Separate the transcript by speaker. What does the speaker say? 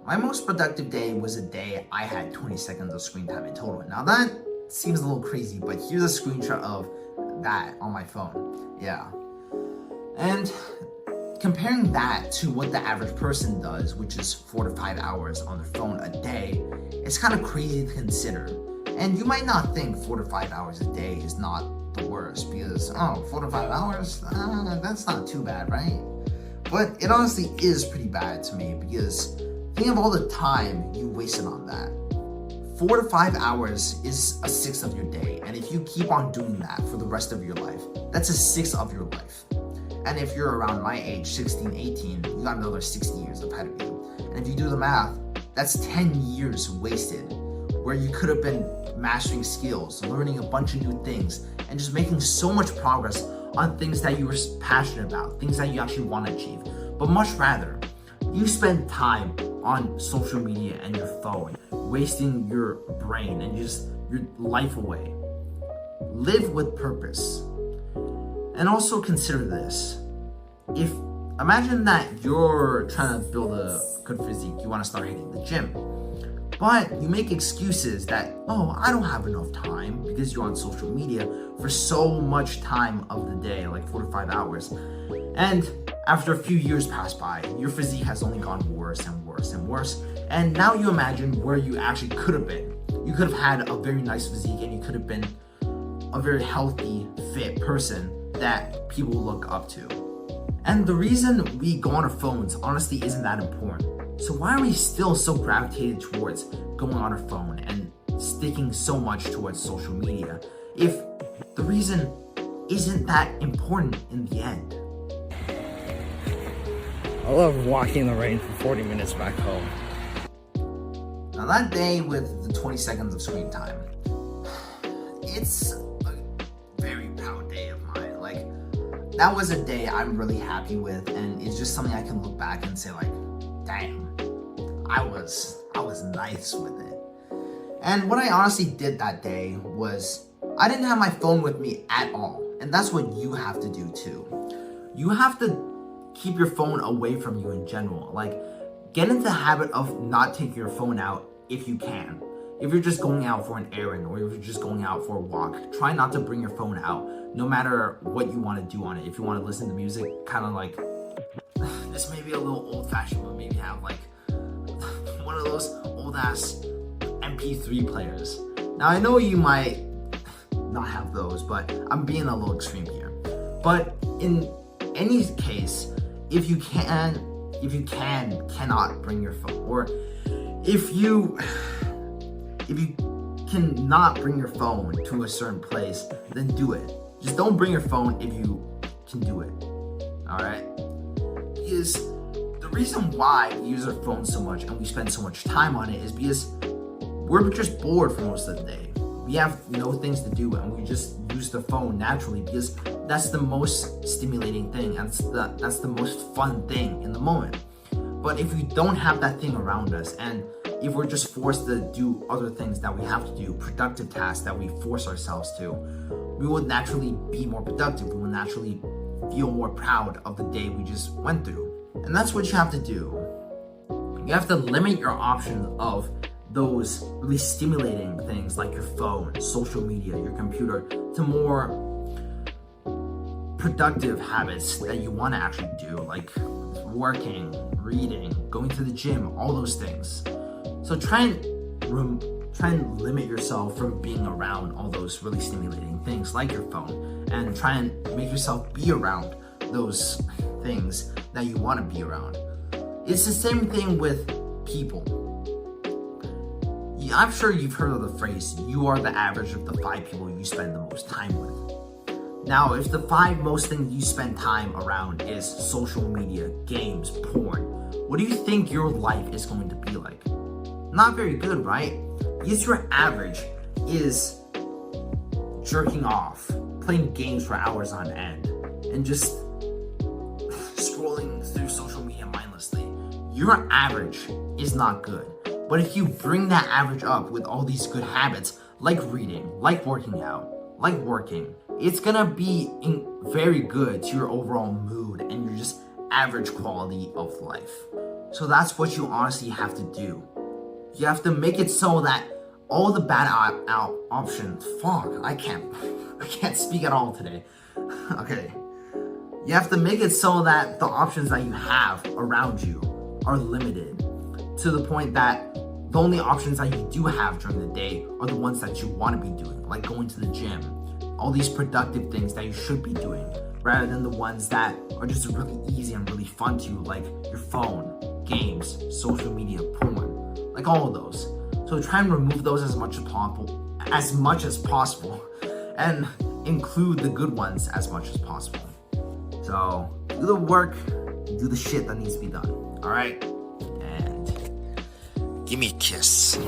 Speaker 1: My most productive day was a day I had 20 seconds of screen time in total. Now that seems a little crazy, but here's a screenshot of that on my phone. Yeah. And comparing that to what the average person does, which is 4 to 5 hours on their phone a day, it's kind of crazy to consider. And you might not think 4 to 5 hours a day is not the worst because, 4 to 5 hours, that's not too bad, right? But it honestly is pretty bad to me because think of all the time you wasted on that. 4 to 5 hours is a sixth of your day. And if you keep on doing that for the rest of your life, that's a sixth of your life. And if you're around my age, 16, 18, you got another 60 years ahead of you. And if you do the math, that's 10 years wasted where you could have been mastering skills, learning a bunch of new things, and just making so much progress on things that you were passionate about, things that you actually want to achieve. But much rather, you spend time on social media and your phone, wasting your brain and just your life away. Live with purpose. And also consider this. Imagine that you're trying to build a good physique, you want to start hitting the gym. But you make excuses that, I don't have enough time because you're on social media for so much time of the day, like 4 to 5 hours. And after a few years pass by, your physique has only gone worse and worse and worse. And now you imagine where you actually could have been. You could have had a very nice physique and you could have been a very healthy, fit person that people look up to. And the reason we go on our phones honestly isn't that important. So why are we still so gravitated towards going on our phone and sticking so much towards social media if the reason isn't that important in the end?
Speaker 2: I love walking in the rain for 40 minutes back home.
Speaker 1: Now that day with the 20 seconds of screen time, it's a very proud day of mine. Like, that was a day I'm really happy with, and it's just something I can look back and say like, damn, I was nice with it. And what I honestly did that day was I didn't have my phone with me at all. And that's what you have to do too. You have to keep your phone away from you in general. Like, get into the habit of not taking your phone out if you can. If you're just going out for an errand or if you're just going out for a walk, try not to bring your phone out no matter what you want to do on it. If you want to listen to music, kind of like, this may be a little old-fashioned, but maybe have like one of those old-ass MP3 players. Now I know you might not have those, but I'm being a little extreme here. But in any case, if you cannot bring your phone, or if you cannot bring your phone to a certain place, then do it. Just don't bring your phone if you can do it. All right? Is the reason why we use our phones so much and we spend so much time on it is because we're just bored for most of the day. We have no things to do and we just use the phone naturally because that's the most stimulating thing. That's the most fun thing in the moment. But if we don't have that thing around us, and if we're just forced to do other things that we have to do, productive tasks that we force ourselves to, we will naturally be more productive. We will naturally feel more proud of the day we just went through. And that's what you have to do. You have to limit your options of those really stimulating things like your phone, social media, your computer, to more productive habits that you want to actually do, like working, reading, going to the gym, all those things. So try and limit yourself from being around all those really stimulating things like your phone, and try and make yourself be around those things that you want to be around. It's the same thing with people. I'm sure you've heard of the phrase, you are the average of the 5 people you spend the most time with. Now, if the 5 most things you spend time around is social media, games, porn, what do you think your life is going to be like? Not very good, right? Because your average is jerking off, playing games for hours on end, and just scrolling through social media mindlessly. Your average is not good. But if you bring that average up with all these good habits, like reading, like working out, like working, it's gonna be very good to your overall mood and your just average quality of life. So that's what you honestly have to do. You have to make it so that all the bad options, I can't speak at all today. Okay. You have to make it so that the options that you have around you are limited to the point that the only options that you do have during the day are the ones that you want to be doing, like going to the gym, all these productive things that you should be doing, rather than the ones that are just really easy and really fun to you, like your phone, games, social media, porn, like all of those. So try and remove those as much as possible, and include the good ones as much as possible. So do the work, do the shit that needs to be done. All right, and give me a kiss.